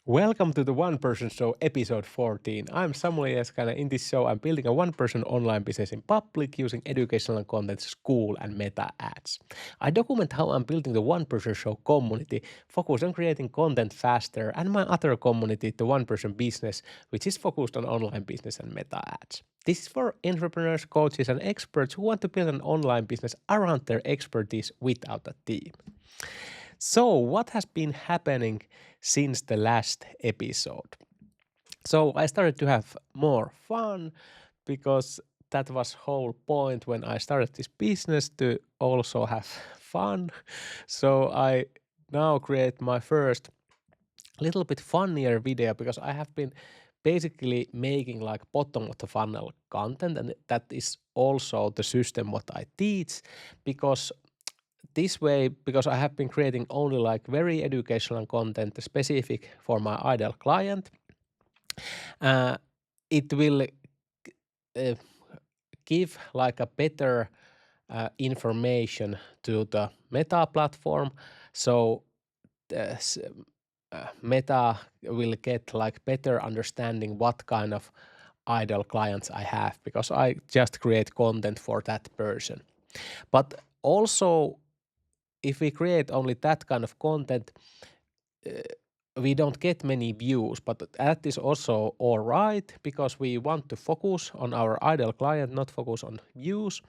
Welcome to the One Person Show, episode 14. I'm Samuel Jaskana. In this show, I'm building a one-person online business in public using educational content, Skool, and meta ads. I document how I'm building the One Person Show community, focused on creating content faster, and my other community, the One Person Business, which is focused on online business and meta ads. This is for entrepreneurs, coaches, and experts who want to build an online business around their expertise without a team. So, what has been happening since the last episode? So, I started to have more fun because that was whole point when I started this business, to also have fun. So, I now create my first little bit funnier video because I have been basically making like bottom of the funnel content, and that is also the system what I teach, because this way, because I have been creating only like very educational content specific for my ideal client, uh, it will uh, give like a better information to the Meta platform. So Meta will get like better understanding what kind of ideal clients I have, because I just create content for that person. But also, if we create only that kind of content, we don't get many views, but that is also all right, because we want to focus on our ideal client, not focus on views.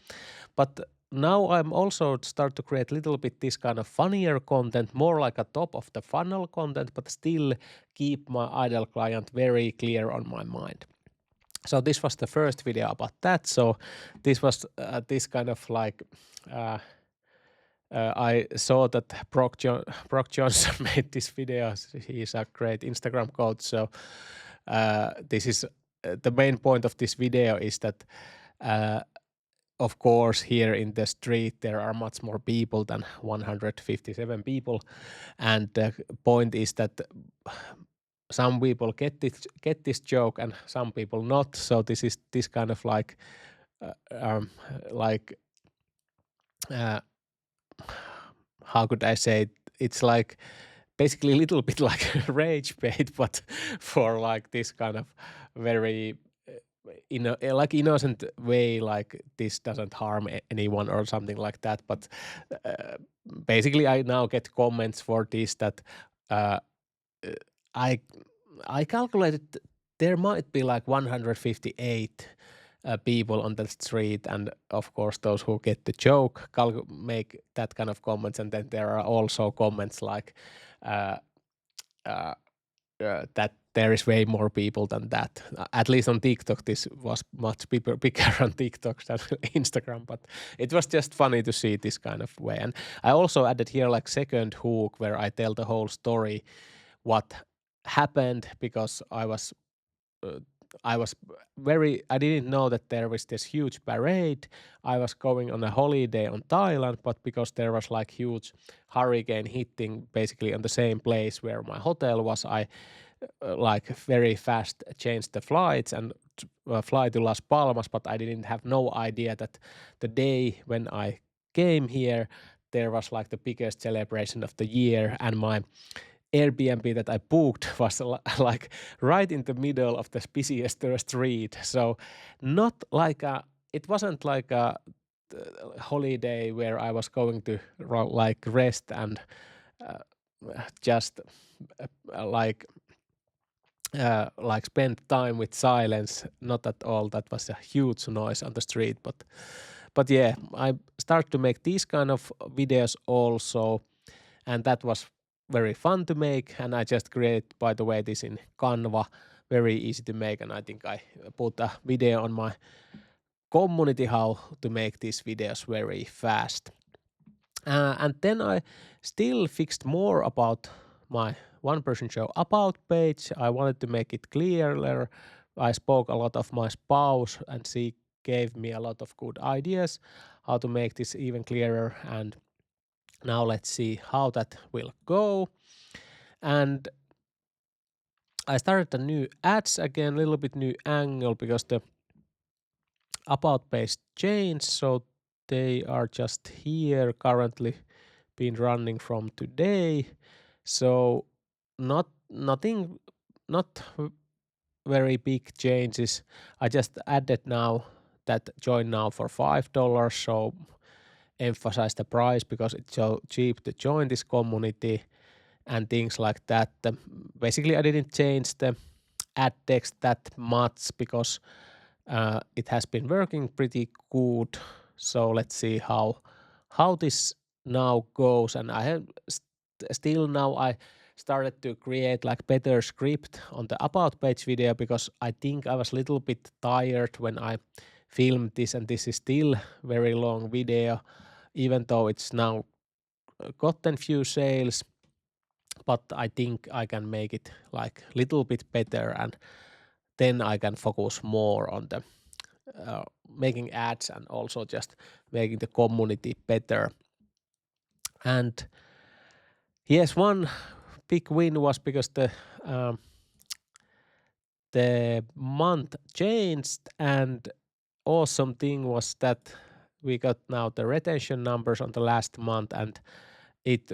But now I'm also start to create a little bit this kind of funnier content, more like a top of the funnel content, but still keep my ideal client very clear on my mind. So this was the first video about that. So this was this kind of like I saw that Brock Johnson made this video. He's a great Instagram coach. So this is the main point of this video is that, of course, here in the street there are much more people than 157 people, and the point is that some people get this joke and some people not. So this is this kind of like like. How could I say it? It's like basically a little bit like rage bait, but for like this kind of very like innocent way, like this doesn't harm anyone or something like that. But uh, basically, I now get comments for this that uh, I I calculated there might be like 158 people on the street, and of course those who get the joke make that kind of comments, and then there are also comments like uh, uh, that there is way more people than that. At least on TikTok, this was much bigger on TikTok than Instagram, but it was just funny to see this kind of way. And I also added here like second hook where I tell the whole story, what happened, because uh, I didn't know that there was this huge parade. I was going on a holiday on Thailand, but because there was like huge hurricane hitting basically on the same place where my hotel was, I like very fast changed the flights and fly to Las Palmas, but I didn't have no idea that the day when I came here, there was like the biggest celebration of the year, and my Airbnb that I booked was like right in the middle of the busiest street. So not like it wasn't like a holiday where I was going to like rest and uh, just like like spend time with silence. Not at all. That was a huge noise on the street, but yeah, I start to make these kind of videos also, and that was very fun to make. And I just create, by the way, this in Canva, very easy to make, and I think I put a video on my community how to make these videos very fast. And then I still fixed more about my one person show about page. I wanted to make it clearer. I spoke a lot of my spouse, and she gave me a lot of good ideas how to make this even clearer. And now let's see how that will go. And I started a new ads again, a little bit new angle, because the about page changed. So they are just here currently been running from today. So nothing not very big changes. I just added now that join now for $5, so emphasize the price because it's so cheap to join this community and things like that. Basically, I didn't change the ad text that much because it has been working pretty good. So let's see how this now goes. And I have still now I started to create like better script on the about page video because I think I was a little bit tired when I filmed this, and this is still very long video, even though it's now gotten few sales. But I think I can make it like little bit better, and then I can focus more on the making ads and also just making the community better. And yes, one big win was because the month changed, and awesome thing was that we got now the retention numbers on the last month, and it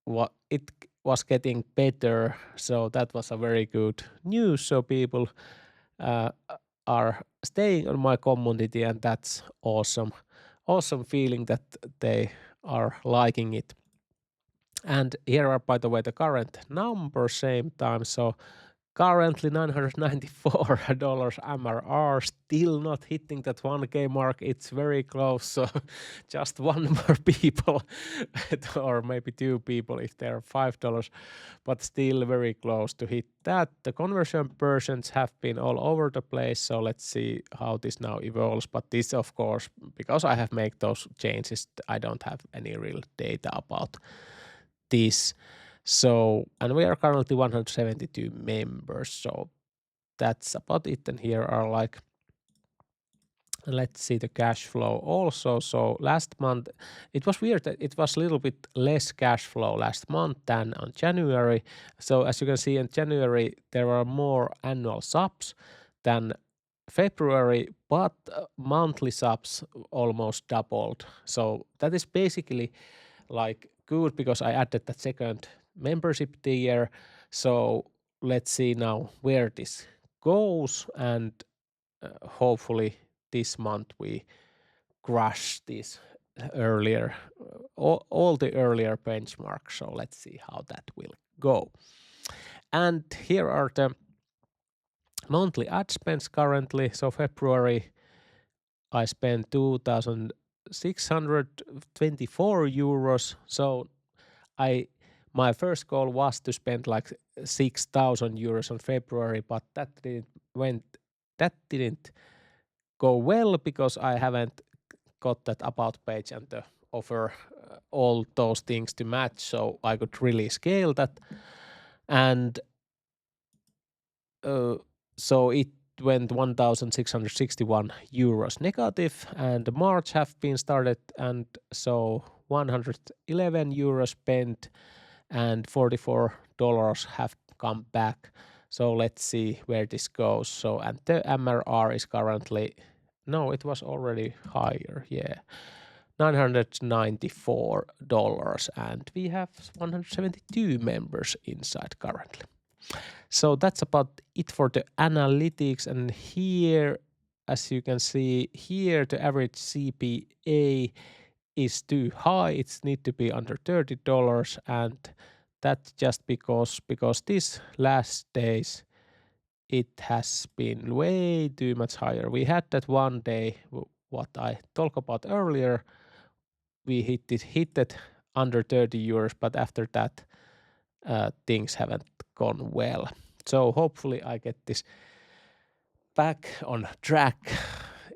was getting better. So that was a very good news. So people uh, are staying on my community, and that's awesome. Awesome feeling that they are liking it. And here are, by the way, the current numbers same time. So currently $994 MRR, still not hitting that 1K mark. It's very close. So just one more people or maybe two people if they're $5, but still very close to hit that. The conversion percents have been all over the place. So let's see how this now evolves. But this, of course, because I have made those changes, I don't have any real data about this. So, and we are currently 172 members, so that's about it. And here are like, let's see the cash flow also. So last month, it was weird that it was a little bit less cash flow last month than on January. So as you can see in January, there are more annual subs than February, but monthly subs almost doubled. So that is basically like good because I added that second membership tier. So let's see now where this goes, and hopefully this month we crush this earlier, all the earlier benchmarks. So let's see how that will go. And here are the monthly ad spends currently. So February I spent 2,624 euros. So my first goal was to spend like 6,000 euros on February, but that didn't go well because I haven't got that about page and the offer all those things to match, so I could really scale that. And so it went 1,661 euros negative, and March have been started, and so 111 euros spent and $44 have come back. So let's see where this goes. So, and the MRR is currently, no, it was already higher, yeah, $994, and we have 172 members inside currently. So that's about it for the analytics. And here, as you can see here, the average CPA is too high. It needs to be under $30, and that's just because these last days it has been way too much higher. We had that one day what I talked about earlier. We hit it under 30 euros, but after that things haven't gone well. So hopefully I get this back on track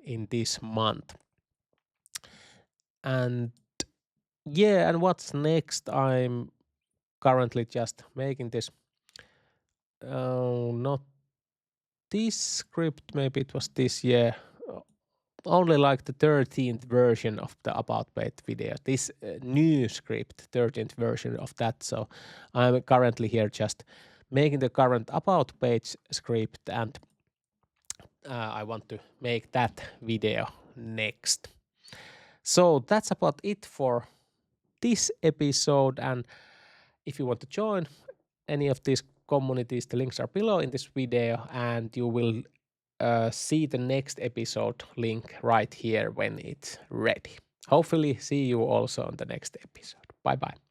in this month. And yeah, and what's next? I'm currently just making this, not this script, maybe it was this year, only like the 13th version of the about page video, this new script, 13th version of that. So I'm currently here just making the current about page script, and I want to make that video next. So that's about it for this episode, and if you want to join any of these communities. The links are below in this video, and you will see the next episode link right here when it's ready. Hopefully see you also on the next episode. Bye bye.